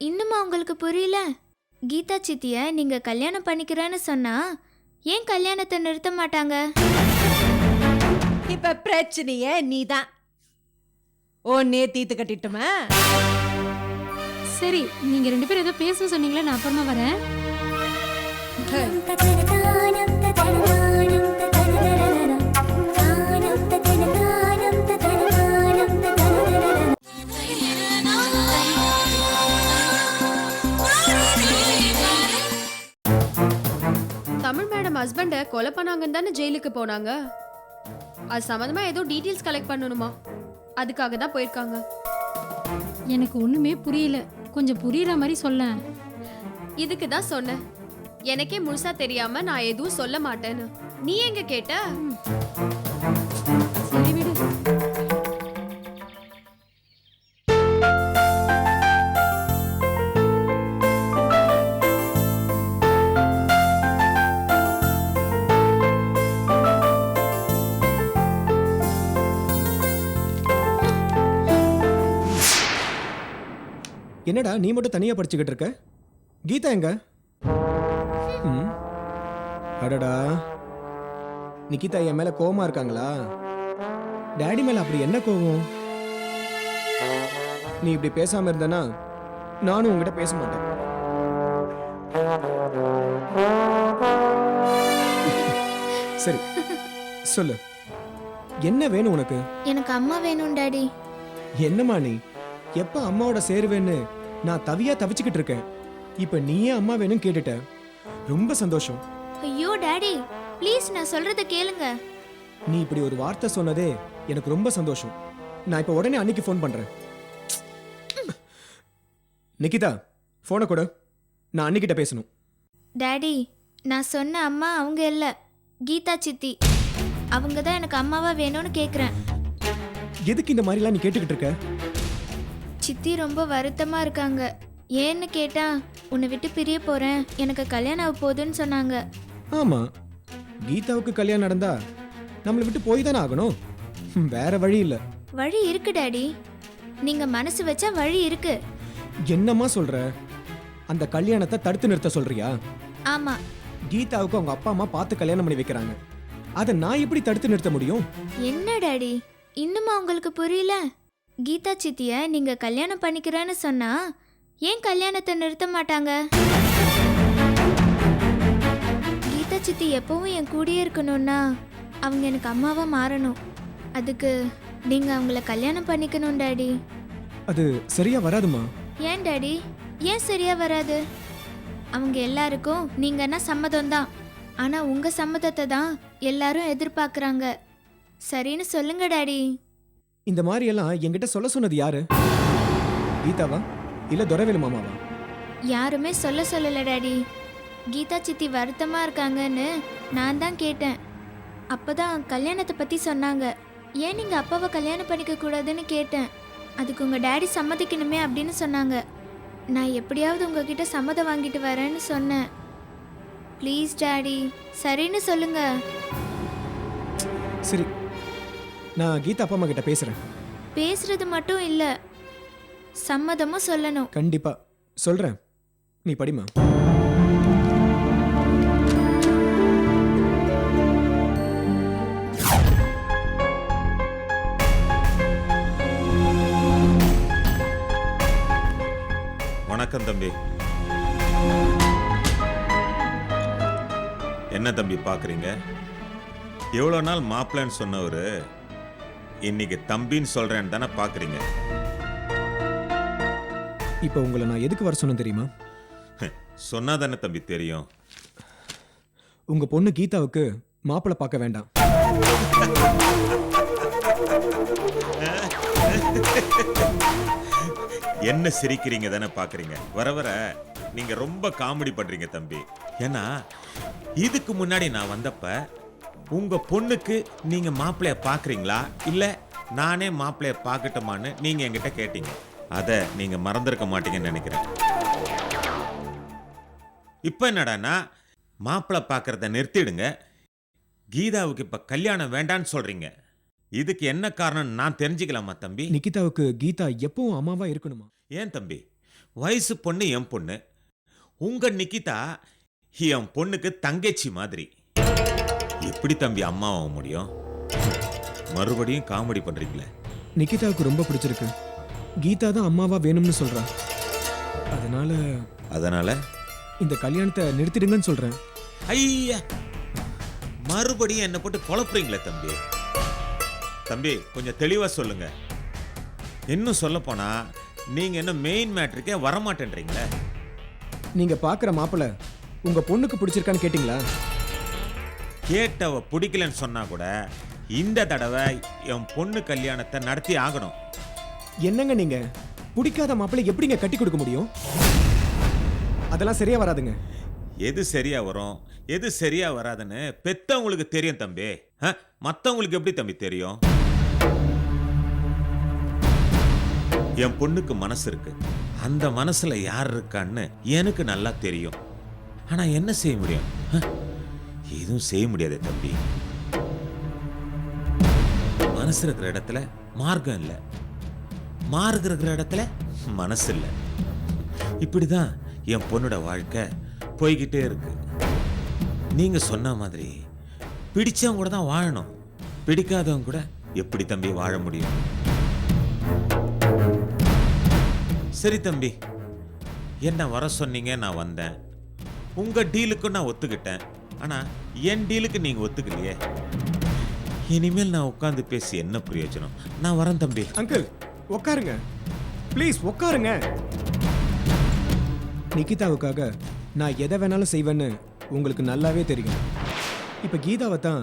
இன்னுமா உங்களுக்கு புரியல? கீதா சித்திய நீங்க கல்யாணம் பண்ணிக்கிறேன்னு சொன்னா ஏன் கல்யாணத்தை நிறுத்த மாட்டாங்க? இப்ப பிரச்சனையே நீதான். ஒன்னே தீத்து கட்டிட்டுமா? சரி, நீங்க 2 பேரும் ஏதோ பேச சொன்னீங்களே, நான் அப்புறமா வரேன். தமிழ் மேடம் ஹஸ்பண்ட கொலை பண்ணாங்கன்னு தானே ஜெயிலுக்கு போனாங்க. அது சம்பந்தமா ஏதோ டீடைல்ஸ் கலெக்ட் பண்ணணுமா, அதுக்காக தான் போயிருக்காங்க. எனக்கு ஒண்ணுமே புரியல, கொஞ்சம் புரியுற மாதிரி சொல்ல. இதுக்கு தான் சொன்னேன், எனக்கே முழுசா தெரியாம நான் எதுவும் சொல்ல மாட்டேன்னு. நீ எங்க கேட்ட? சரி விடு. என்னடா நீ மட்டும் தனியா படிச்சுக்கிட்டு இருக்க? கீதா எங்க? அடடா, நிகிதா என் மேல கோவமா இருக்காங்களா? டாடி மேல அப்படி என்ன கோவம்? நீ இப்படி பேசாம இருந்தனா நானும் உங்ககிட்ட பேச மாட்டேன். சரி சொல்லு, என்ன வேணும் உனக்கு? எனக்கு அம்மா வேணும் டாடி. என்னம்மா நீ? எப்ப அம்மாவோட சேருவேன்னு நான் தவியா தவிச்சுக்கிட்டு இருக்கேன். இப்ப நீயே அம்மா வேணும் கேட்டுட்ட. ரொம்ப சந்தோஷம். ஐயோ டாடி, ப்ளீஸ் நான் சொல்றத கேளுங்க. நீ இப்படி ஒரு வார்த்தை சொன்னதே எனக்கு ரொம்ப சந்தோஷம். நான் இப்ப உடனே அன்னைக்கு ஃபோன் பண்றேன். நிகிதா, போனை கொடு, நான் அன்னிக்கிட்ட பேசணும். டாடி, நான் சொன்ன அம்மா அவங்க இல்ல, கீதா சித்தி. அவங்க தான் எனக்கு அம்மாவா வேணும்னு கேக்குறேன். எதுக்கு இந்த மாதிரிலாம் நீ கேட்டுக்கிட்டு இருக்க? சித்தி ரொம்ப வருத்தமா இருக்காங்க. ஏன்னு கேட்டா, உன்னை விட்டு பிரிய போறேன், எனக்கு கல்யாணம் ஆக போகுதுன்னு சொன்னாங்க. ஆமா, கீதாவுக்கு கல்யாணம் நடந்தா நம்மளை விட்டு போய் தானே ஆகணும். வேற வழி இல்ல. வழி இருக்கு டாடி, நீங்க மனசு வச்சா வழி இருக்கு. என்னம்மா சொல்ற? அந்த கல்யாணத்தை தடுத்து நிறுத்த சொல்றியா? ஆமா. கீதாவுக்கு அவங்க அப்பா அம்மா பார்த்து கல்யாணம் பண்ணி வைக்கிறாங்க. அதை நான் எப்படி தடுத்து நிறுத்த முடியும்? என்ன டாடி, இன்னுமா உங்களுக்கு புரியல? கீதா சித்திய நீங்க கல்யாணம் பண்ணிக்கிறேன்னு சொன்னா ஏன் கல்யாணத்தை நிறுத்த மாட்டாங்க? கீதா சித்தி எப்பவும் என் கூடயே இருக்கணும்னா அவங்க எனக்கு அம்மாவா மாறணும். அதுக்கு நீங்க அவங்கள கல்யாணம் பண்ணிக்கணும் டாடி. அது சரியா வராதுமா. ஏன் டாடி, ஏன் சரியா வராது? அவங்க எல்லாருக்கும் நீங்கன்னா சம்மதம் தான், ஆனா உங்க சம்மதத்தை தான் எல்லாரும் எதிர்பார்க்கறாங்க. சரின்னு சொல்லுங்க டாடி. இந்த மாதிரி எல்லாம் என்கிட்ட சொல்ல சொன்னது யாரு? கீதாவா இல்ல துரைவேலு மாமாவா? யாருமே சொல்லல டாடி. கீதா சித்தி வருத்தமா இருக்காங்கன்னு நான் தான் கேட்டேன். அப்பதான் கல்யாணத்தை பத்தி சொன்னாங்க. ஏன் நீங்க அப்பாவை கல்யாணம் பண்ணிக்க கூடாதுன்னு கேட்டேன். அதுக்கு உங்க டாடி சம்மதிக்கணுமே அப்படின்னு சொன்னாங்க. நான் எப்படியாவது உங்ககிட்ட சம்மதம் வாங்கிட்டு வரேன்னு சொன்னேன். ப்ளீஸ் டாடி, சரின்னு சொல்லுங்க. சரி, நான் கீதா அப்பா அம்மா கிட்ட பேசுறேன். பேசுறது மட்டும் இல்ல, சம்மதமும் சொல்லணும். கண்டிப்பா சொல்றேன், நீ படிமா. வணக்கம் தம்பி. என்ன தம்பி பாக்குறீங்க? எவ்வளவு நாள் மாப்பிள்ளைன்னு சொன்னவரு இன்னைக்கு தம்பின்னு சொல்றேன்னு தானே பாக்குறீங்க. இப்ப உங்களை நான் எதுக்கு வர சொன்னேன் தெரியுமா? சொன்னா தானே தம்பி தெரியும். உங்க பொண்ணு கீதாவுக்கு மாப்பிள்ளை பார்க்க வேண்டாம். என்ன சிரிக்கிறீங்க தானே பாக்குறீங்க. வர வர நீங்க ரொம்ப காமெடி பண்றீங்க தம்பி. ஏன்னா இதுக்கு முன்னாடி நான் வந்தப்ப உங்க பொண்ணுக்கு நீங்க மாப்பிள்ளைய பாக்குறீங்களா இல்ல நானே மாப்பிள்ளைய பார்க்கட்டுமான்னு நீங்க என்கிட்ட கேட்டீங்க. அத நீங்க மறந்துருக்க மாட்டீங்கன்னு நினைக்கிறேன். இப்ப என்னடானா மாப்பிள்ளை பார்க்கறத நிறுத்திடுங்க, கீதாவுக்கு இப்ப கல்யாணம் வேண்டான்னு சொல்றீங்க. இதுக்கு என்ன காரணம் நான் தெரிஞ்சுக்கலாமா தம்பி? நிகிதாவுக்கு கீதா எப்பவும் அம்மாவா இருக்கணுமா? ஏன் தம்பி, வயசு பொண்ணு என் பொண்ணு. உங்க நிக்கிதா என் பொண்ணுக்கு தங்கச்சி மாதிரி. எப்படி தம்பி அம்மாவாக முடியும்? மறுபடியும் காமெடி பண்றீங்களே. நிக்கிதாவுக்கு ரொம்ப பிடிச்சிருக்கு. கீதா தான் அம்மாவா வேணும்னு சொல்றா. அதனால இந்த கல்யாணத்தை நிறுத்திடுங்கன்னு சொல்றேன். ஐயா, மறுபடியும் என்ன போட்டு குழப்புறீங்களே தம்பி. தம்பி கொஞ்சம் தெளிவா சொல்லுங்க. இன்னும் சொல்ல போனா நீங்க என்ன மெயின் மேட்ருக்கே வரமாட்டேன்றீங்களே. நீங்க பாக்குற மாப்பிள்ள உங்க பொண்ணுக்கு பிடிச்சிருக்கான்னு கேட்டீங்களா? கேட்டவ பிடிக்கலன்னு சொன்னா கூட இந்த தடவை என் பொண்ணு கல்யாணத்தை நடத்தி ஆகணும். என்னங்க நீங்க பிடிக்காத மாப்பிள்ளை எப்படிங்க கட்டி கொடுக்க முடியும்? அதெல்லாம் சரியா வராதுங்க. எது சரியா வரும் எது சரியா வராதுன்னு பெத்தவங்களுக்கு தெரியும் தம்பி. மத்தவங்களுக்கு எப்படி தம்பி தெரியும்? என் பொண்ணுக்கு மனசு இருக்கு. அந்த மனசுல யார் இருக்கான்னு எனக்கு நல்லா தெரியும். ஆனா என்ன செய்ய முடியும்? எதுவும் செய்ய முடியாது தம்பி. மனசு இருக்கிற இடத்துல மார்க்கம் இல்லை, மார்க்கம் இருக்கிற இடத்துல மனசு இல்லை. இப்படிதான் என் பொண்ணோட வாழ்க்கை போய்கிட்டே இருக்கு. நீங்க சொன்ன மாதிரி பிடிச்சவங்க கூட தான் வாழணும், பிடிக்காதவங்க கூட எப்படி தம்பி வாழ முடியும்? சரி தம்பி, என்ன வர சொன்னீங்க, நான் வந்தேன். உங்க டீலுக்கு நான் ஒத்துக்கிட்டேன். ஆனா என் டீலுக்கு நீங்க ஒத்துக்கலையே. இனிமேல் நான் உட்கார்ந்து பேசி என்ன பிரயோஜனம்? நான் வரேன் தம்பி. அங்கிள் உட்காருங்க ப்ளீஸ், உட்காருங்க. நிக்கிதாவுக்காக நான் எதை வேணாலும் செய்வேன்னு உங்களுக்கு நல்லாவே தெரியும். இப்ப கீதாவை தான்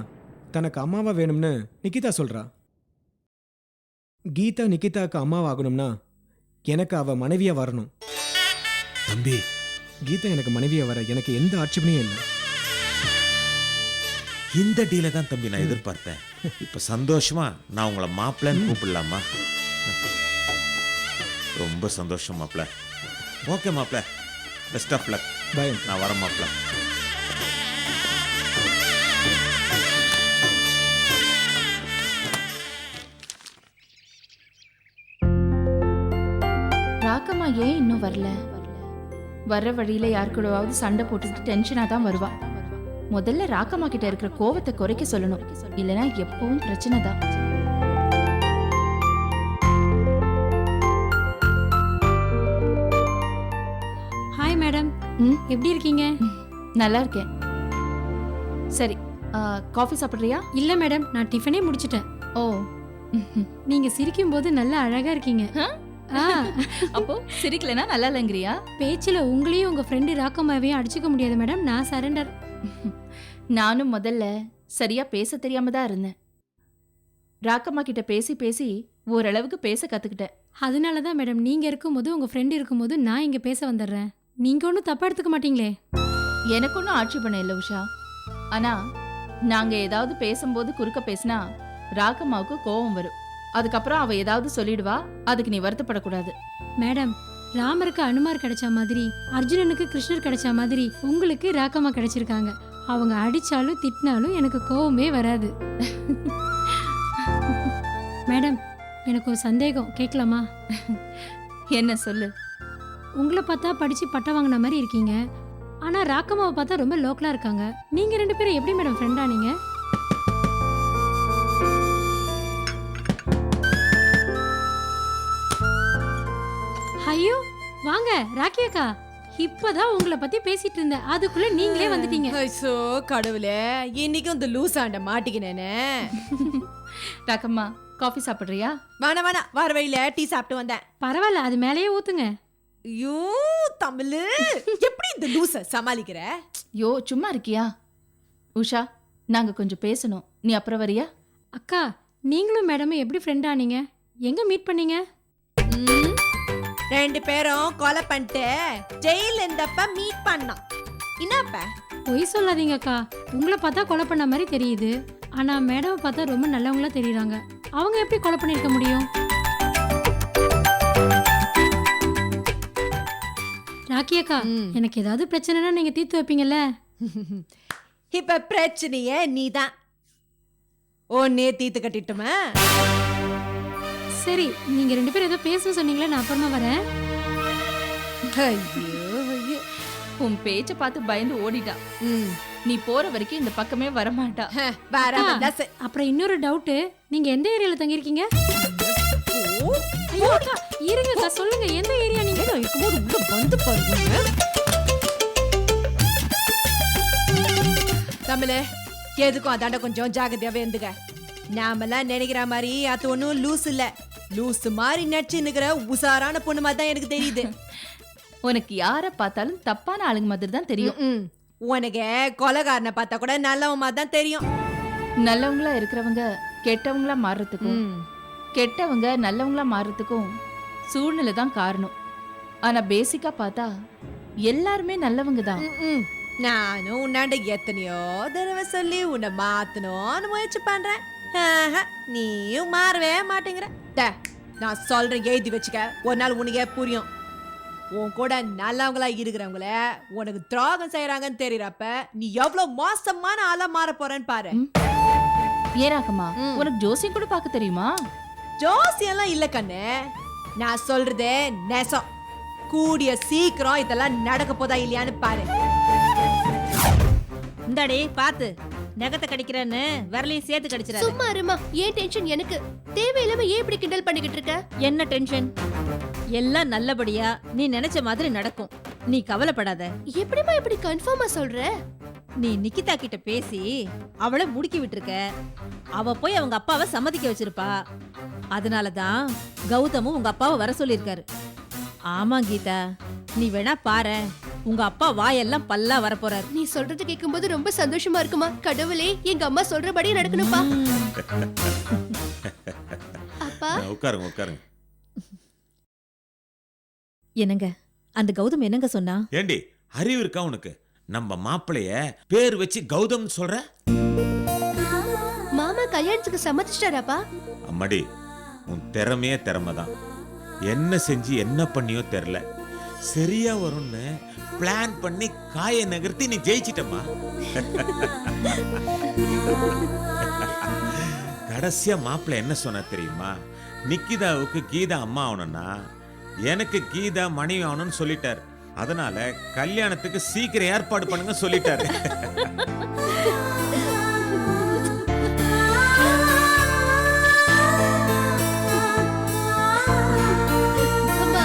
தனக்கு அம்மாவா வேணும்னு நிக்கிதா சொல்றா. கீதா நிக்கிதாவுக்கு அம்மாவாகணும்னா எனக்கு அவ மனைவியா வரணும். தம்பி, கீதா எனக்கு மனைவியா வர எனக்கு எந்த ஆட்சேபனையும் இல்லை. இந்த டீலை தான் தம்பி நான் எதிர்பார்த்தேன். இப்ப சந்தோஷமா நான் உங்களை மாப்பிள்ளைன்னு கூப்பிடலாமா? ரொம்ப சந்தோஷம் மாப்பிள்ள. ஓகே மாப்பிள்ள, பெஸ்ட் ஆஃப் லக். பை. நான் வரேன் மாப்பிள்ள. ராக்கம்மா ஏன் இன்னும் வரல? வர்ற வழியில யார் கூடவாவது சண்டை போட்டுட்டு டென்ஷனா தான் வருவா. முதல்ல ராக்கம்மா கிட்ட இருக்கிற கோவத்தை குறைக்க சொல்லணும், இல்லனா எப்பவும் பிரச்சனை தான். ஹாய் மேடம், எப்படி இருக்கீங்க? நல்லா இருக்கேன். சரி, காஃபி சாப்பிட்றியா? இல்ல மேடம், நான் டிஃபனே முடிச்சிட்டேன். ஓ, நீங்க சிரிக்கும் போது நல்லா அழகா இருக்கீங்க. அப்போ சிரிக்கலனா நல்லா இல்லங்கிறியா? பேச்சுல உங்களையும் உங்க ஃப்ரெண்டு ராக்கம்மாவையும் அடிச்சுக்க முடியாது மேடம், நான் சரண்டர். நானும் முதல்ல சரியா பேச தெரியாம தான் இருந்தேன். ராக்கம்மா கிட்ட பேசி பேசி ஓரளவுக்கு பேச கத்துக்கிட்டேன். அதனால தான் மேடம் நீங்க இருக்கும்போது உங்க ஃப்ரெண்டு இருக்கும்போது நான் இங்க பேச வந்துடுறேன். நீங்க ஒன்றும் தப்பா எடுத்துக்க மாட்டீங்களே? எனக்கு ஒன்றும் ஆட்சேபணம் இல்லை உஷா. ஆனா நாங்க ஏதாவது பேசும்போது குறுக்க பேசினா ராக்கம்மாவுக்கு கோபம் வரும். அதுக்கப்புறம் அவ ஏதாவது சொல்லிடுவா, அதுக்கு நீ வருத்தப்படக்கூடாது. மேடம், ராமருக்கு அனுமார் கிடைச்ச மாதிரி அர்ஜுனனுக்கு கிருஷ்ணர் கிடைச்ச மாதிரி உங்களுக்கு ராக்கம்மா கிடைச்சிருக்காங்க. அவங்க அடிச்சாலும் திட்டினாலும் எனக்கு கோவமே வராது. மேடம், எனக்கு ஒரு சந்தேகம், கேட்கலாமா? என்ன சொல்லு. உங்களை பார்த்தா படிச்சு பட்டம் வாங்கின மாதிரி இருக்கீங்க, ஆனா ராக்கம்மாவை பார்த்தா ரொம்ப லோக்கலா இருக்காங்க. நீங்க ரெண்டு பேரும் எப்படி மேடம் ஃப்ரெண்டா நீங்க? ஐயோ வாங்க ராக்கி அக்கா, இப்பதான் உங்களை பத்தி பேசிட்டு இருந்தேன், அதுக்குள்ள நீங்களே வந்துட்டீங்க. ஐயோ கடவுளே, இன்னைக்கும் இந்த லூசாண்ட மாட்டிக்கினேனே. ராக்கம்மா, காஃபி சாப்பிட்றியா? வேணா வேணா, வர வழியில டீ சாப்பிட்டு வந்தேன். பரவாயில்ல, அது மேலேயே ஊத்துங்க. ஐயோ தமிழ், எப்படி இந்த லூச சமாளிக்கிற? யோ சும்மா இருக்கியா? உஷா, நாங்க கொஞ்சம் பேசணும், நீ அப்புறம் வரியா? அக்கா, நீங்களும் மேடமும் எப்படி ஃப்ரெண்டா நீங்க? எங்க மீட் பண்ணீங்க? ரெண்டு பேரும் கொலை பண்ணிட்டு ஜெயில இருந்தப்ப மீட் பண்ணோம். என்னப்ப? பொய் சொல்லாதீங்க அக்கா, உங்களை பார்த்தா கொலை பண்ண மாதிரி தெரியுது, ஆனா மேடம் பார்த்தா ரொம்ப நல்லவங்களா தெரியுறாங்க. அவங்க எப்படி கொலை பண்ணிருக்க முடியும்? ராக்கி அக்கா, எனக்கு ஏதாவது பிரச்சனைனா நீங்க தீர்த்து வைப்பீங்கல்ல? இப்ப பிரச்சனையே நீதான். ஒன்னே தீத்து கட்டிட்டுமா? சரி, நீங்க ரெண்டு பேரும் ஏதோ பேச சொன்னீங்களே, நான் அப்புறமா வரேன். ஐயோ ஐயோ. உன் பேச்ச பார்த்து பயந்து ஓடிட்டா. ம். நீ போற வரைக்கும் இந்த பக்கமே வரமாட்டா. வேற அக்கா. வந்தா சரி. அப்புறம் இன்னொரு டவுட்டு, நீங்க எந்த ஏரியால தங்கியிருக்கீங்க? ஓ, ஐயோ அக்கா, இருங்கக்கா, சொல்லுங்க எந்த ஏரியா நீங்க? நான் இருக்கும்போது உள்ள வந்து பாருங்க. தமிழே, எதுக்கும் அதாண்ட கொஞ்சம் ஜாகிரதையாவே இருந்துக்க. நாமெல்லாம் நினைக்கிற மாதிரி அது ஒன்றும் லூஸ் இல்ல. லூஸ் மாதிரி நடிச்சுன்னுக்கிற உசாரான பொண்ணு மாதிரி தான் எனக்கு தெரியுது. உனக்கு யார பார்த்தாலும் தப்பான ஆளுங்க மாதிரி தான் தெரியும். ம். உனக்கு கொலைகாரனை பார்த்தா கூட நல்லவன் மாதிரி தான் தெரியும். நல்லவங்களா இருக்கிறவங்க கெட்டவங்களா மாறுறதுக்கும், ம். கெட்டவங்க நல்லவங்களா மாறுறதுக்கும் சூழ்நிலை தான் காரணம். ஆனா பேசிக்கா பார்த்தா எல்லாருமே நல்லவங்க தான். ம். நானும் உன்னாண்ட எத்தனையோ தடவை சொல்லி உன்னை மாத்தணும்னு முயற்சி பண்றேன். ஆஹா, நீயும் மாறவே மாட்டேங்கிற. நான் சொல்றேன், எழுதி வச்சுக்க. ஒரு நாள் உனக்கே புரியும். உன் கூட நல்லவங்களா இருக்கிறவங்கள உனக்கு துரோகம் செய்யறாங்கன்னு தெரியறப்ப நீ எவ்வளவு மோசமான ஆளா மாற போறேன்னு பாரு. ஏராக்கம்மா, ம். உனக்கு ஜோசியம் கூட பார்க்க தெரியுமா? ஜோசியெல்லாம் இல்ல கண்ணு, நான் சொல்றதே நெசம். கூடிய சீக்கிரம் இதெல்லாம் நடக்க போதா இல்லையான்னு பாரு. இந்தாடி பாத்து நகத்தை கடிக்கிறேன்னு விரலையும் சேர்த்து கடிச்சிடாத. சும்மா இருமா, ஏன் டென்ஷன் எனக்கு? தேவையில்லாம ஏன் இப்படி கிண்டல் பண்ணிக்கிட்டு இருக்க? என்ன டென்ஷன்? எல்லாம் நல்லபடியா நீ நினைச்ச மாதிரி நடக்கும், நீ கவலைப்படாத. எப்படிமா இப்படி கன்ஃபார்மா சொல்ற? நீ நிக்கிதா கிட்ட பேசி அவளை முடுக்கி விட்டுருக்க. அவ போய் அவங்க அப்பாவை சம்மதிக்க வச்சிருப்பா. அதனாலதான் கௌதமும் உங்க அப்பாவை வர சொல்லிருக்காரு. ஆமா கீதா, நீ வேணா பாரு, உங்க அப்பா வாயெல்லாம் பல்லா வரப்போறாரு. நீ சொல்றது கேட்கும்போது ரொம்ப சந்தோஷமா இருக்குமா? கடவுளே, எங்க அம்மா சொல்றபடி நடக்கணும்பா. அப்பா, உட்காருங்க உட்காருங்க. என்னங்க அந்த கௌதம் என்னங்க சொன்னா? ஏண்டி அறிவு இருக்கா உனக்கு? நம்ம மாப்பிளைய பேர் வச்சு கௌதம் சொல்ற? மாமா கல்யாணத்துக்கு சம்மதிச்சிட்டாராப்பா? அம்மாடி, உன் திறமையே திறமைதான். என்ன செஞ்சு என்ன பண்ணியோ தெரியல, சரியா வரும்னு பிளான் பண்ணி காயை நகர்த்தி நீ ஜெயிச்சிட்டமா. கடைசியா மாப்பிள்ளை என்ன சொன்ன தெரியுமா? நிக்கிதாவுக்கு கீதா அம்மா ஆகணும்னா எனக்கு கீதா மனைவி ஆகணும்னு சொல்லிட்டார். அதனால கல்யாணத்துக்கு சீக்கிரம் ஏற்பாடு பண்ணுங்க சொல்லிட்டாரு. அம்மா,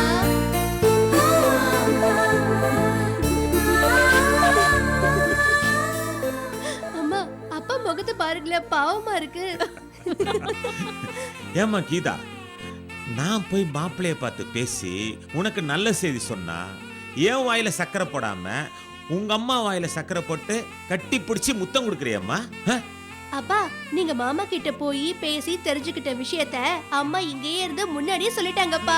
அம்மா, அப்பா முகத்தை பாருங்களேன், பாவமா இருக்கு. ஏமா கீதா, நான் போய் மாப்பிள்ளைய பார்த்து பேசி உனக்கு நல்ல செய்தி சொன்னா என் வாயில சக்கரை போடாம உங்க அம்மா வாயில சக்கரை போட்டு கட்டி பிடிச்சி முத்தம் கொடுக்குறியம்மா? அப்பா, நீங்க மாமா கிட்ட போய் பேசி தெரிஞ்சுக்கிட்ட விஷயத்த அம்மா இங்கேயே இருந்து முன்னாடியே சொல்லிட்டாங்கப்பா.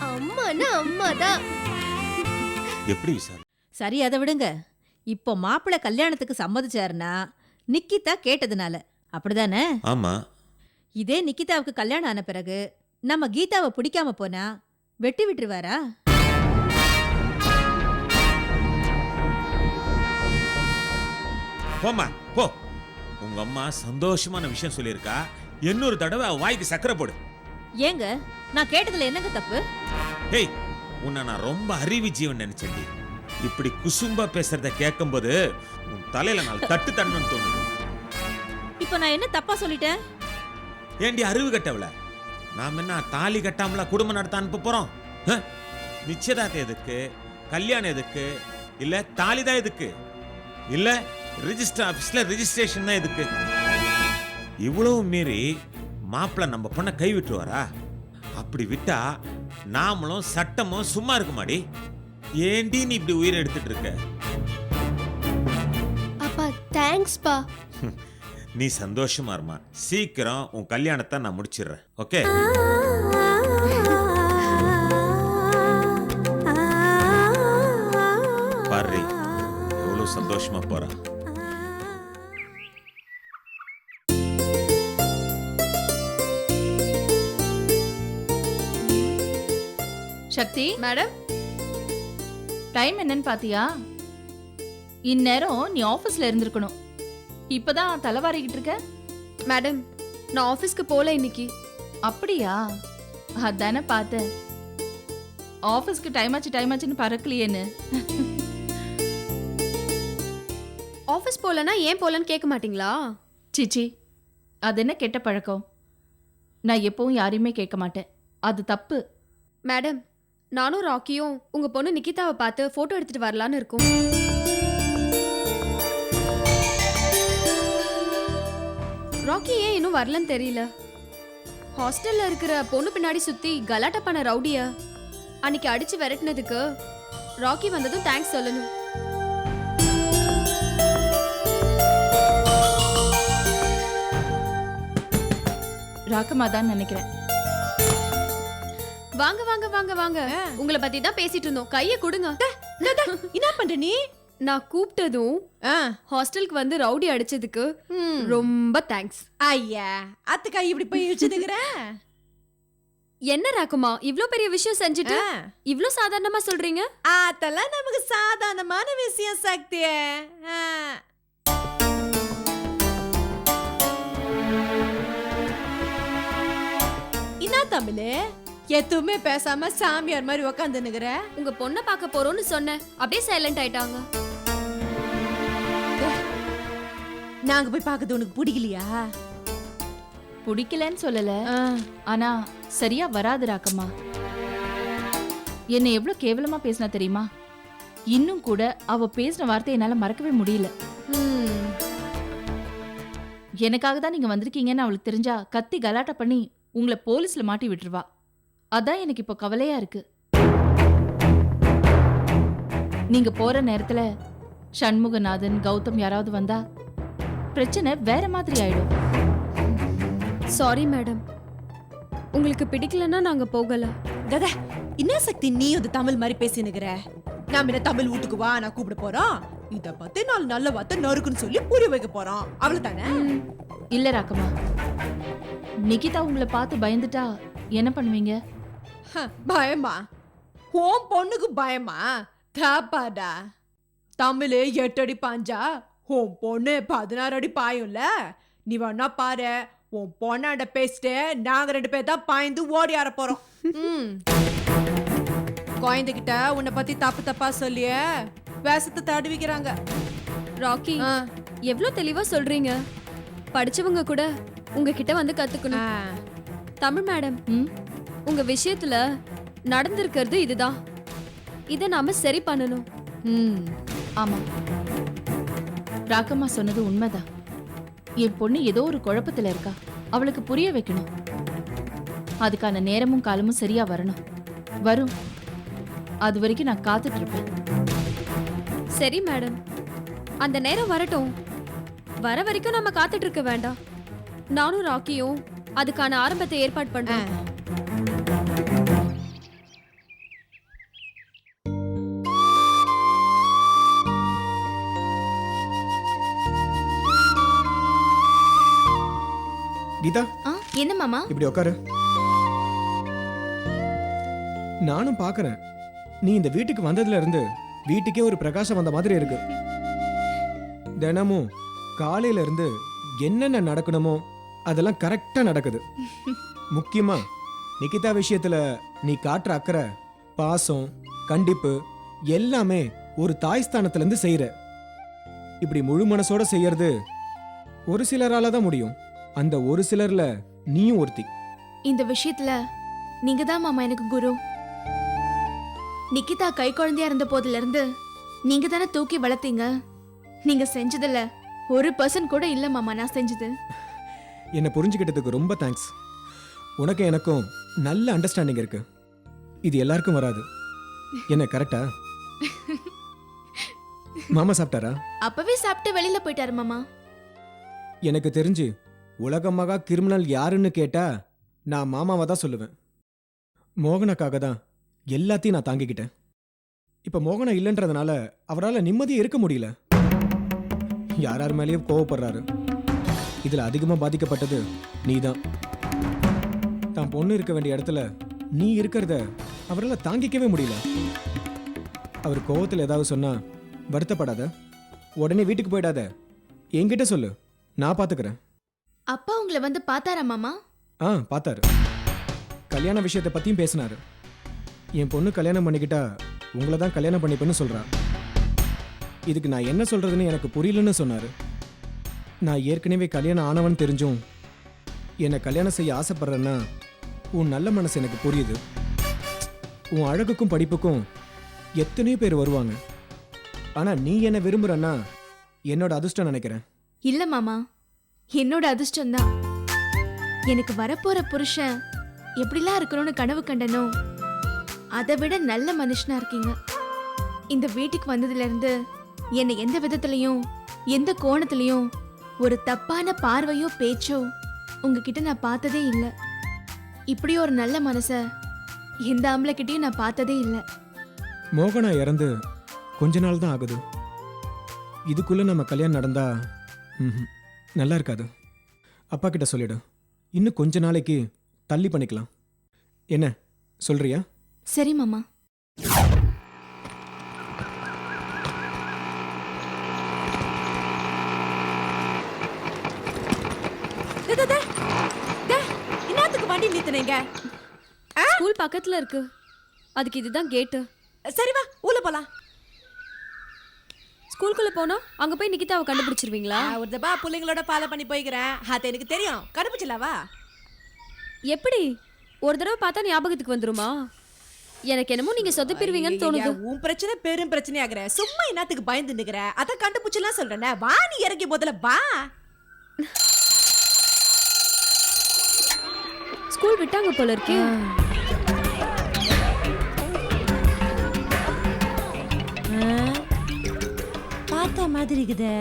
அம்மானா அம்மாதான். எப்படி விசாரி? சரி, அதை விடுங்க. இப்போ மாப்பிள்ளை கல்யாணத்துக்கு சம்மதிச்சாருன்னா நிக்கிதா கேட்டதுனால, அப்படிதானே? ஆமா. இதே நிக்கிதாவுக்கு கல்யாணம் ஆன பிறகு நம்ம கீதாவை பிடிக்காம போனா வெட்டி விட்டுருவாரா? போமா போ. உங்க அம்மா சந்தோஷமான விஷயம் சொல்லியிருக்கா, இன்னொரு தடவை அவ வாய்க்கு சக்கரை போடு. ஏங்க, நான் கேட்டதுல என்னங்க தப்பு? ஹேய், உன்னை நான் ரொம்ப அறிவு ஜீவன் நினைச்சேன்டி. இப்படி குசும்பா பேசுறத கேட்கும்போது உன் தலையில நாலு தட்டு தண்ணு தோணுது. இப்போ நான் என்ன தப்பா சொல்லிட்டேன்? ஏண்டி அறிவு கட்டவள? நாம் என்ன தாலி கட்டாமலா குடும்பம் நடத்த அனுப்ப போறோம்? நிச்சயதார்த்தம் எதுக்கு? கல்யாணம் எதுக்கு? இல்ல தாலி தான் எதுக்கு? இல்ல ரிஜிஸ்டர் ஆபீஸ்ல ரிஜிஸ்ட்ரேஷன் தான் எதுக்கு? இவ்வளவு மீறி மாப்பிள்ள நம்ம பொண்ணை கை விட்டுருவாரா? அப்படி விட்டா நாமளும் சட்டமும் சும்மா இருக்குமாடி? ஏண்டி நீ இப்படி உயிரை எடுத்துட்டு இருக்க? அப்பா, தேங்க்ஸ்பா. நீ சந்தோஷமா இருமா. சீக்கிரம் உன் கல்யாணத்தை நான் முடிச்சிடுறேன். ஓகே? பாரு, எவ்வளவு சந்தோஷமா போறா. சக்தி மேடம், டைம் என்னன்னு பாத்தியா? இந்நேரம் நீ ஆபீஸ்ல இருந்திருக்கணும். இப்பதான் தலைவாரிக்கிட்டு இருக்க. மேடம், நான் ஆபீஸ்க்கு போல இன்னைக்கு. அப்படியா? அதானே பார்த்தேன். ஆபீஸ்க்கு டைம் ஆச்சுன்னு பறக்கலையேன்னு. ஆஃபீஸ் போலனா ஏன் போலன்னு கேட்க மாட்டீங்களா? சிச்சி, அது என்ன கெட்ட பழக்கம்? நான் எப்பவும் யாரையுமே கேட்க மாட்டேன். அது தப்பு. மேடம், நானும் ராக்கியும் உங்க பொண்ணு நிக்கிதாவை பார்த்து போட்டோ எடுத்துட்டு வரலான்னு இருக்கோம். ராக்கி ஏன் இன்னும் வரலன்னு தெரியல. ஹாஸ்டல்ல இருக்கிற பொண்ணு பின்னாடி சுத்தி கலாட்டா பண்ண ரவுடிய அன்னைக்கு அடிச்சு விரட்டினதுக்கு ராக்கி வந்ததும் தேங்க்ஸ் சொல்லணும். ராக்கமா தான் நினைக்கிறேன். வாங்க வாங்க வாங்க வாங்க, உங்களை பத்தி தான் பேசிட்டு இருந்தோம். கைய கொடுங்க. என்ன பண்ற நீ? நான் கூப்பிட்டதும் ஆ, ஹாஸ்டலுக்கு வந்து ரவுடி அடிச்சதுக்கு ம். ரொம்ப தேங்க்ஸ். ஐயா அத்து கை இப்படி போய் வச்சுதுக்குற. என்ன ராக்குமா, இவ்ளோ பெரிய விஷயம் செஞ்சுட்டு இவ்ளோ சாதாரணமா சொல்றீங்க? அதெல்லாம் நமக்கு சாதாரணமான விஷயம் சக்தியே. என்ன தமிழ் எதுவுமே பேசாம சாமியார் மாதிரி உக்காந்துனுக்குற? உங்க பொண்ணை பார்க்க போறோம்னு சொன்னேன், அப்படியே சைலண்ட் ஆயிட்டாங்க. நாங்க போய் பார்க்கறது உனக்கு பிடிக்கலையா? பிடிக்கலன்னு சொல்லல, ஆனா சரியா வராது ராக்கம்மா. என்னை எவ்வளவு கேவலமா பேசினா தெரியுமா? இன்னும் கூட அவ பேசின வார்த்தை என்னால மறக்கவே முடியல. எனக்காக தான் நீங்க வந்திருக்கீங்கன்னு அவளுக்கு தெரிஞ்சா கத்தி கலாட்டா பண்ணி உங்களை போலீஸ்ல மாட்டி விட்டுருவா. அதான் எனக்கு இப்போ கவலையா இருக்கு. நீங்க போற நேரத்துல சண்முகநாதன், கௌதம் யாராவது வந்தா பிரச்சனை வேற மாதிரி ஆயிடும். சாரி மேடம், உங்களுக்கு பிடிக்கலன்னா நாங்க போகல. கதா என்ன சக்தி நீ அது தமிழ் மாதிரி பேசினுக்குற? நாம என்ன தமிழ் வீட்டுக்கு வா நான் கூப்பிட போறோம், இத பத்தி நாலு நல்ல வார்த்தை நறுக்குன்னு சொல்லி புரிய வைக்க போறோம், அவ்வளவுதானே? இல்ல ராக்கம்மா, நிகிதா உங்களை பார்த்து பயந்துட்டா என்ன பண்ணுவீங்க? பயமா? உன் பொண்ணுக்கு பயமா? தாப்பாடா, தமிழ் 8 அடி பாஞ்சா உன் பொண்ணு 16 அடி பாயும்ல. நீ வேணா பாரு, உன் பொண்ணாண்ட பேசிட்டு நாங்க 2 பேர் தான் பாய்ந்து ஓடி ஆற போறோம். குழந்தைகிட்ட உன்னை பத்தி தப்பு தப்பா சொல்லிய வேஷத்தை தடுவிக்கிறாங்க. ராக்கி, எவ்வளவு தெளிவா சொல்றீங்க. படிச்சவங்க கூட உங்ககிட்ட வந்து கத்துக்கணும். தமிழ் மேடம், உங்க விஷயத்துல நடந்திருக்கிறது இதுதான். இத நாம சரி பண்ணணும். ஆமா, ராக்கம்மா சொன்னது உண்மைதான். என் பொண்ணு ஏதோ ஒரு குழப்பத்துல இருக்கா, அவளுக்கு புரிய வைக்கணும். அதுக்கான நேரமும் காலமும் சரியா வரணும். வரும். அது வரைக்கும் நான் காத்துட்டு இருப்பேன். சரி மேடம், அந்த நேரம் வரட்டும். வர வரைக்கும் நம்ம காத்துட்டு இருக்க வேண்டாம். நானும் ராக்கியும் அதுக்கான ஆரம்பத்தை ஏற்பாடு பண்றேன். கீதா, என்ன மாமா? இப்படி உட்காரு. நானும் பாக்குறேன், நீ இந்த வீட்டுக்கு வந்ததுல இருந்து வீட்டுக்கே ஒரு பிரகாசம் வந்த மாதிரி இருக்கு. தினமும் காலையில இருந்து என்னென்ன நடக்கணுமோ அதெல்லாம் கரெக்டா நடக்குது. முக்கியமா நிகிதா விஷயத்துல நீ காட்டுற அக்கறை, பாசம், கண்டிப்பு எல்லாமே ஒரு தாய் ஸ்தானத்துல இருந்து செய்யற. இப்படி முழு மனசோட செய்யறது ஒரு சிலரால தான் முடியும். அந்த ஒரு சிலர்ல நீயும் ஒருத்தி. இந்த விஷயத்துல நீங்க தான் மாமா எனக்கு குரு. நிக்கிதா கை குழந்தையா இருந்த போதுல இருந்து நீங்க தானே தூக்கி வளர்த்தீங்க. நீங்க செஞ்சதுல 1% கூட இல்ல மாமா நான் செஞ்சது. என்னை புரிஞ்சுக்கிட்டதுக்கு ரொம்ப தேங்க்ஸ். உனக்கு எனக்கும் நல்ல அண்டர்ஸ்டாண்டிங் இருக்கு. இது எல்லாருக்கும் வராது. என்ன கரெக்டா? மாமா சாப்பிட்டாரா? அப்பவே சாப்பிட்டு வெளியில போயிட்டாரு மாமா. எனக்கு தெரிஞ்சு உலக மகா கிரிமினல் யாருன்னு கேட்டா நான் மாமாவை தான் சொல்லுவேன். மோகனுக்காக தான் எல்லாத்தையும் நான் தாங்கிக்கிட்டேன். இப்ப மோகனா இல்லைன்றதுனால அவரால் நிம்மதியே இருக்க முடியல. யார் மேலேயும் கோவப்படுறாரு. இதுல அதிகமா பாதிக்கப்பட்டது நீதான். தான் பொண்ணு இருக்க வேண்டிய இடத்துல நீ இருக்கிறத அவரால் தாங்கிக்கவே முடியல. அவர் கோவத்தில் ஏதாவது சொன்னா வருத்தப்படாத, உடனே வீட்டுக்கு போயிடாத, என்கிட்ட சொல்லு, நான் பாத்துக்கிறேன். அப்பா உங்களை வந்து பார்த்தாரா மாமா? பார்த்தாரு. கல்யாண விஷயத்தை பத்தியும் பேசினாரு. என் பொண்ணு கல்யாணம் பண்ணிக்கிட்டா உங்களை தான் கல்யாணம் பண்ணிப்பேன்னு சொல்றா. இதுக்கு நான் என்ன சொல்றதுன்னு எனக்கு புரியலன்னு சொன்னாரு. நான் ஏற்கனவே கல்யாணம் ஆனவன் தெரிஞ்சும் என்னை கல்யாணம் செய்ய ஆசைப்படுறேன்னா உன் நல்ல மனசு எனக்கு புரியுது. உன் அழகுக்கும் படிப்புக்கும் எத்தனையோ பேர் வருவாங்க. ஆனா நீ என்ன விரும்புறன்னா என்னோட அதிர்ஷ்டம் நினைக்கிறேன். இல்ல மாமா, என்னோட அதிர்ஷ்டம்தான். எனக்கு வரப்போற புருஷன் எப்படிலாம் இருக்கணும்னு கனவு கண்டனோ அதை விட நல்ல மனுஷனா இருக்கீங்க. இந்த வீட்டுக்கு வந்ததுல இருந்து என்னை எந்த விதத்திலையும் எந்த கோணத்திலையும் ஒரு தப்பான பார்வையோ பேச்சோ உங்ககிட்ட நான் பார்த்ததே இல்லை. இப்படி ஒரு நல்ல மனச எந்த ஆம்பளை கிட்டயும் நான் பார்த்ததே இல்லை. மோகனா இறந்து கொஞ்ச நாள் தான் ஆகுது. இதுக்குள்ள நம்ம கல்யாணம் நடந்தா நல்லா இருக்காது. அப்பா கிட்ட சொல்லிடு, இன்னும் கொஞ்ச நாளைக்கு தள்ளி பண்ணிக்கலாம். என்ன சொல்றியா? சரி மாமா. என்னத்துக்கு வண்டி நிறுத்துனீங்க? ஸ்கூல் பக்கத்துல இருக்கு, அதுக்கு இதுதான் கேட்டு. சரி வா, உள்ள போலாம். ஸ்கூலுக்குள்ள போனா அங்க போய் நிக்கிதாவை கண்டுபிடிச்சிருவீங்களா? ஒரு தபா பிள்ளைங்களோட ஃபாலோ பண்ணி போய்க்கிறேன். அது எனக்கு தெரியும். கண்டுபிடிச்சலாவா? எப்படி ஒரு தடவை பார்த்தா ஞாபகத்துக்கு வந்துருமா? எனக்கு என்னமோ நீங்க சொதப்பிடுவீங்கன்னு தோணுது. உன் பிரச்சனை பெரும் பிரச்சனை ஆகுற. சும்மா என்னத்துக்கு பயந்து நிக்கிற? அத கண்டுபிடிச்சலாம் சொல்றேனே. வா, நீ இறங்கி முதல்ல வா. ஸ்கூல் விட்டாங்க போல இருக்கே. பார்த்த மாதிரி இருக்குதே.